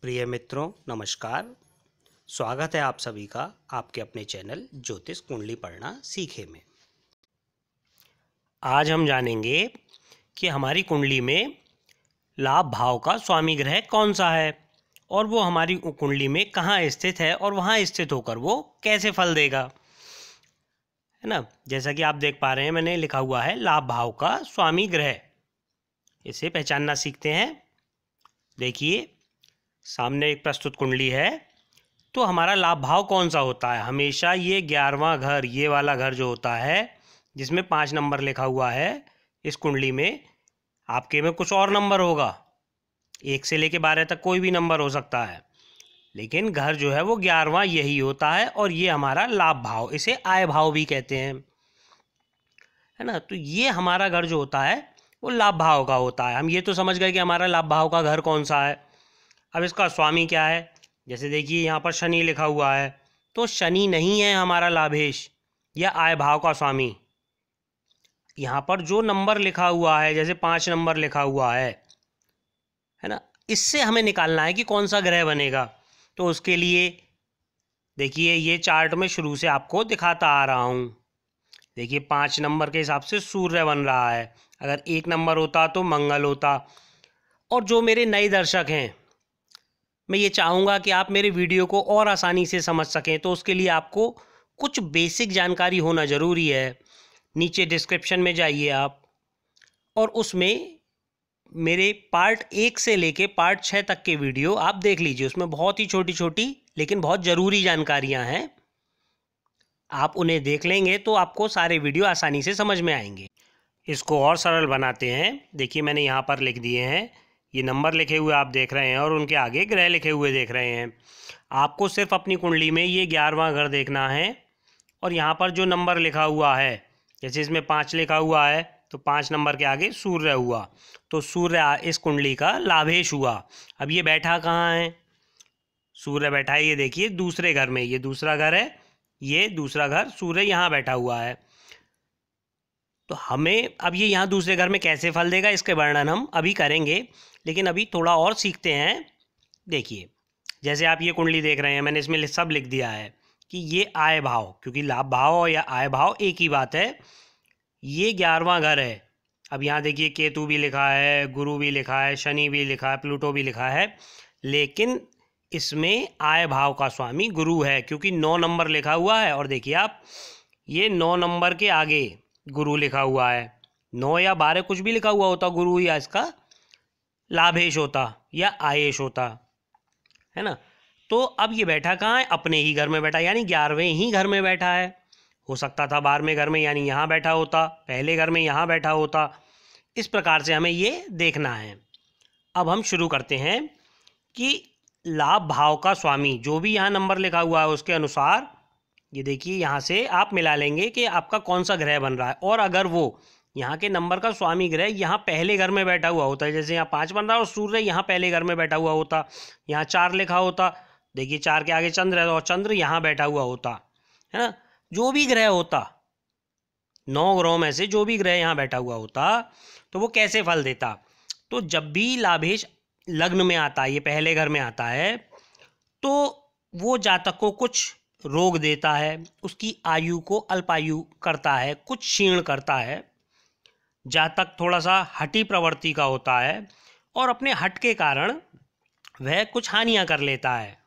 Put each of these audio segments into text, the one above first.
प्रिय मित्रों, नमस्कार। स्वागत है आप सभी का आपके अपने चैनल ज्योतिष कुंडली पढ़ना सीखे में। आज हम जानेंगे कि हमारी कुंडली में लाभ भाव का स्वामी ग्रह कौन सा है और वो हमारी कुंडली में कहाँ स्थित है और वहाँ स्थित होकर वो कैसे फल देगा, है ना। जैसा कि आप देख पा रहे हैं, मैंने लिखा हुआ है लाभ भाव का स्वामी ग्रह। इसे पहचानना सीखते हैं। देखिए, सामने एक प्रस्तुत कुंडली है। तो हमारा लाभ भाव कौन सा होता है? हमेशा ये 11वां घर, ये वाला घर जो होता है जिसमें 5 नंबर लिखा हुआ है, इस कुंडली में आपके में कुछ और नंबर होगा। 1 से लेके 12 तक कोई भी नंबर हो सकता है, लेकिन घर जो है वो 11वां यही होता है और ये हमारा लाभ भाव, इसे आय भाव भी कहते हैं, है ना। तो ये हमारा घर जो होता है वो लाभ भाव का होता है। हम ये तो समझ गए कि हमारा लाभ भाव का घर कौन सा है। अब इसका स्वामी क्या है? जैसे देखिए, यहाँ पर शनि लिखा हुआ है, तो शनि नहीं है हमारा लाभेश या आय भाव का स्वामी। यहाँ पर जो नंबर लिखा हुआ है, जैसे 5 नंबर लिखा हुआ है ना, इससे हमें निकालना है कि कौन सा ग्रह बनेगा। तो उसके लिए देखिए, ये चार्ट में शुरू से आपको दिखाता आ रहा हूँ। देखिए, 5 नंबर के हिसाब से सूर्य बन रहा है। अगर 1 नंबर होता तो मंगल होता। और जो मेरे नए दर्शक हैं, मैं ये चाहूँगा कि आप मेरे वीडियो को और आसानी से समझ सकें, तो उसके लिए आपको कुछ बेसिक जानकारी होना ज़रूरी है। नीचे डिस्क्रिप्शन में जाइए आप, और उसमें मेरे पार्ट 1 से लेके पार्ट 6 तक के वीडियो आप देख लीजिए। उसमें बहुत ही छोटी छोटी लेकिन बहुत ज़रूरी जानकारियाँ हैं। आप उन्हें देख लेंगे तो आपको सारे वीडियो आसानी से समझ में आएंगे। इसको और सरल बनाते हैं। देखिए, मैंने यहाँ पर लिख दिए हैं, ये नंबर लिखे हुए आप देख रहे हैं और उनके आगे ग्रह लिखे हुए देख रहे हैं। आपको सिर्फ अपनी कुंडली में ये 11वां घर देखना है और यहाँ पर जो नंबर लिखा हुआ है, जैसे इसमें 5 लिखा हुआ है तो 5 नंबर के आगे सूर्य हुआ, तो सूर्य इस कुंडली का लाभेश हुआ। अब ये बैठा कहाँ है? सूर्य बैठा है, ये देखिए, दूसरे घर में। ये दूसरा घर है, ये दूसरा घर, सूर्य यहाँ बैठा हुआ है। तो हमें अब ये यहाँ दूसरे घर में कैसे फल देगा, इसके वर्णन हम अभी करेंगे, लेकिन अभी थोड़ा और सीखते हैं। देखिए, जैसे आप ये कुंडली देख रहे हैं, मैंने इसमें सब लिख दिया है कि ये आय भाव, क्योंकि लाभ भाव या आय भाव एक ही बात है। ये 11वां घर है। अब यहाँ देखिए, केतु भी लिखा है, गुरु भी लिखा है, शनि भी लिखा है, प्लूटो भी लिखा है, लेकिन इसमें आय भाव का स्वामी गुरु है, क्योंकि 9 नंबर लिखा हुआ है। और देखिए आप, ये 9 नंबर के आगे गुरु लिखा हुआ है। 9 या 12 कुछ भी लिखा हुआ होता, गुरु या इसका लाभेश होता या आयेश होता, है ना। तो अब ये बैठा कहाँ है? अपने ही घर में बैठा, यानी 11वें ही घर में बैठा है। हो सकता था 12वें घर में, यानी यहाँ बैठा होता, पहले घर में यहाँ बैठा होता। इस प्रकार से हमें ये देखना है। अब हम शुरू करते हैं कि लाभ भाव का स्वामी जो भी यहाँ नंबर लिखा हुआ है उसके अनुसार, ये देखिए, यहाँ से आप मिला लेंगे कि आपका कौन सा ग्रह बन रहा है। और अगर वो यहाँ के नंबर का स्वामी ग्रह यहाँ पहले घर में बैठा हुआ होता है, जैसे यहाँ 5 बन रहा है और सूर्य यहाँ पहले घर में बैठा हुआ होता, यहाँ 4 लिखा होता, देखिए 4 के आगे चंद्र है और चंद्र यहाँ बैठा हुआ होता, है ना। जो भी ग्रह होता, 9 ग्रहों में से जो भी ग्रह यहाँ बैठा हुआ होता, तो वो कैसे फल देता? तो जब भी लाभेश लग्न में आता है, ये पहले घर में आता है, तो वो जातक को कुछ रोग देता है, उसकी आयु को अल्पायु करता है, कुछ क्षीण करता है। जातक थोड़ा सा हठी प्रवृत्ति का होता है और अपने हट के कारण वह कुछ हानियां कर लेता है।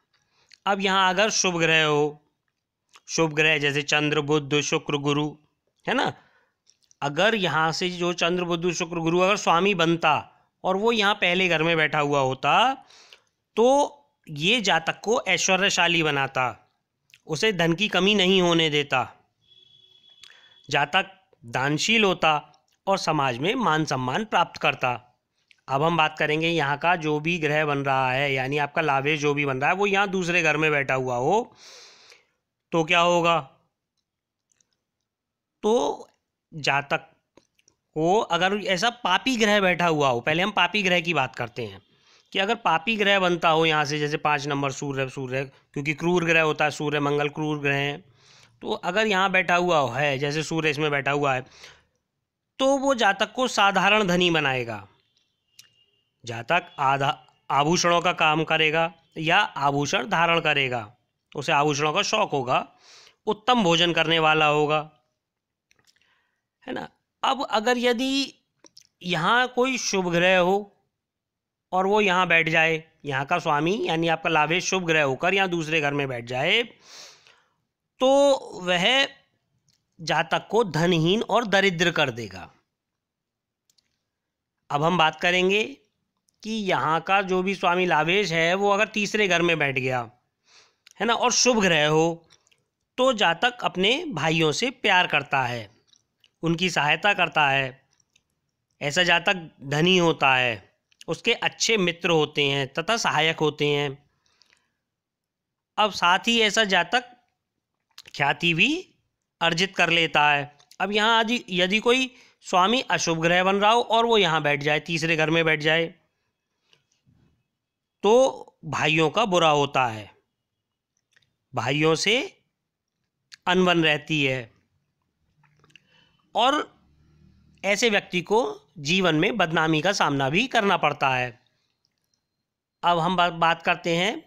अब यहाँ अगर शुभ ग्रह हो, शुभ ग्रह जैसे चंद्र, बुध, शुक्र, गुरु, है ना, अगर यहाँ से जो चंद्र, बुध, शुक्र, गुरु अगर स्वामी बनता और वो यहाँ पहले घर में बैठा हुआ होता, तो ये जातक को ऐश्वर्यशाली बनाता, उसे धन की कमी नहीं होने देता, जातक दानशील होता और समाज में मान सम्मान प्राप्त करता। अब हम बात करेंगे यहाँ का जो भी ग्रह बन रहा है, यानी आपका लाभेश जो भी बन रहा है, वो यहाँ दूसरे घर में बैठा हुआ हो, तो क्या होगा? तो जातक को अगर ऐसा पापी ग्रह बैठा हुआ हो, पहले हम पापी ग्रह की बात करते हैं, कि अगर पापी ग्रह बनता हो यहाँ से, जैसे 5 नंबर सूर्य, क्योंकि क्रूर ग्रह होता है, सूर्य मंगल क्रूर ग्रह हैं, तो अगर यहाँ बैठा हुआ है, जैसे सूर्य इसमें बैठा हुआ है, तो वो जातक को साधारण धनी बनाएगा। जातक आभूषणों का काम करेगा या आभूषण धारण करेगा, उसे आभूषणों का शौक होगा, उत्तम भोजन करने वाला होगा, है ना। अब अगर यदि यहाँ कोई शुभ ग्रह हो और वो यहाँ बैठ जाए, यहाँ का स्वामी यानी आपका लाभेश शुभ ग्रह होकर यहाँ दूसरे घर में बैठ जाए, तो वह जातक को धनहीन और दरिद्र कर देगा। अब हम बात करेंगे कि यहाँ का जो भी स्वामी लाभेश है वो अगर तीसरे घर में बैठ गया, है ना, और शुभ ग्रह हो, तो जातक अपने भाइयों से प्यार करता है, उनकी सहायता करता है। ऐसा जातक धनी होता है, उसके अच्छे मित्र होते हैं तथा सहायक होते हैं। अब साथ ही ऐसा जातक ख्याति भी अर्जित कर लेता है। अब यहाँ यदि कोई स्वामी अशुभ ग्रह बन रहा हो और वो यहाँ बैठ जाए, तीसरे घर में बैठ जाए, तो भाइयों का बुरा होता है, भाइयों से अनबन रहती है और ऐसे व्यक्ति को जीवन में बदनामी का सामना भी करना पड़ता है। अब हम बात करते हैं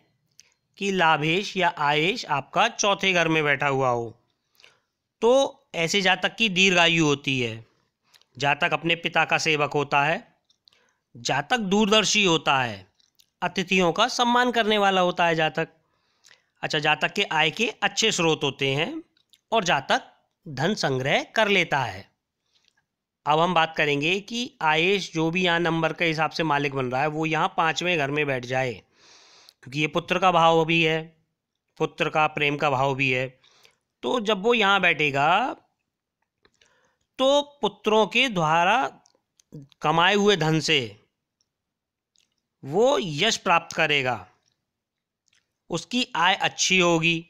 कि लाभेश या आयेश आपका चौथे घर में बैठा हुआ हो, तो ऐसे जातक की दीर्घायु होती है, जातक अपने पिता का सेवक होता है, जातक दूरदर्शी होता है, अतिथियों का सम्मान करने वाला होता है जातक। अच्छा, जातक के आय के अच्छे स्रोत होते हैं और जातक धन संग्रह कर लेता है। अब हम बात करेंगे कि आयेश जो भी यहाँ नंबर के हिसाब से मालिक बन रहा है वो यहाँ पाँचवें घर में बैठ जाए, क्योंकि ये पुत्र का भाव भी है, पुत्र का प्रेम का भाव भी है। तो जब वो यहाँ बैठेगा तो पुत्रों के द्वारा कमाए हुए धन से वो यश प्राप्त करेगा, उसकी आय अच्छी होगी।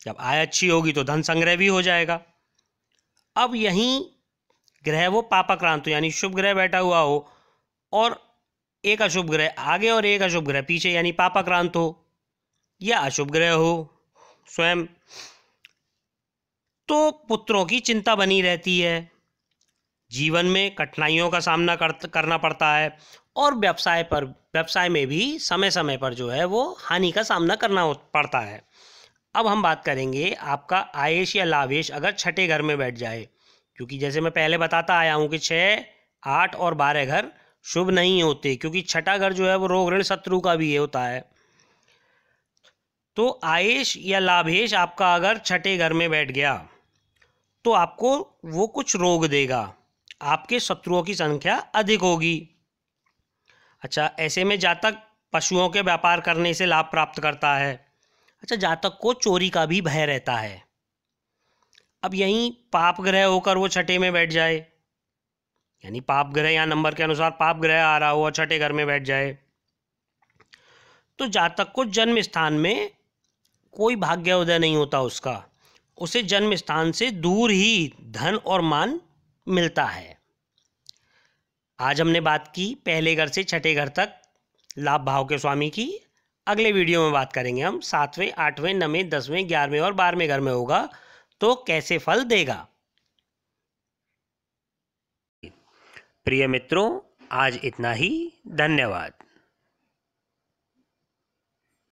जब आय अच्छी होगी तो धन संग्रह भी हो जाएगा। अब यहीं ग्रह वो पापाक्रांत यानी शुभ ग्रह बैठा हुआ हो और एक अशुभ ग्रह आगे और एक अशुभ ग्रह पीछे यानी पापाक्रांत हो या अशुभ ग्रह हो स्वयं, तो पुत्रों की चिंता बनी रहती है, जीवन में कठिनाइयों का सामना करना पड़ता है और व्यवसाय में भी समय समय पर जो है वो हानि का सामना करना पड़ता है। अब हम बात करेंगे आपका आयेश या लाभेश अगर छठे घर में बैठ जाए, क्योंकि जैसे मैं पहले बताता आया हूँ कि 6, 8 और 12 घर शुभ नहीं होते, क्योंकि छठा घर जो है वो रोग ऋण शत्रु का भी होता है। तो आयेश या लाभेश आपका अगर छठे घर में बैठ गया तो आपको वो कुछ रोग देगा, आपके शत्रुओं की संख्या अधिक होगी। अच्छा, ऐसे में जातक पशुओं के व्यापार करने से लाभ प्राप्त करता है। अच्छा, जातक को चोरी का भी भय रहता है। अब यहीं पाप ग्रह होकर वो छठे में बैठ जाए, यानी पाप ग्रह यहाँ नंबर के अनुसार पाप ग्रह आ रहा हो और छठे घर में बैठ जाए, तो जातक को जन्म स्थान में कोई भाग्योदय नहीं होता उसका, उसे जन्म स्थान से दूर ही धन और मान मिलता है। आज हमने बात की पहले घर से छठे घर तक लाभ भाव के स्वामी की। अगले वीडियो में बात करेंगे हम 7वें, 8वें, 9वें, 10वें, 11वें और 12वें घर में होगा तो कैसे फल देगा। प्रिय मित्रों, आज इतना ही। धन्यवाद।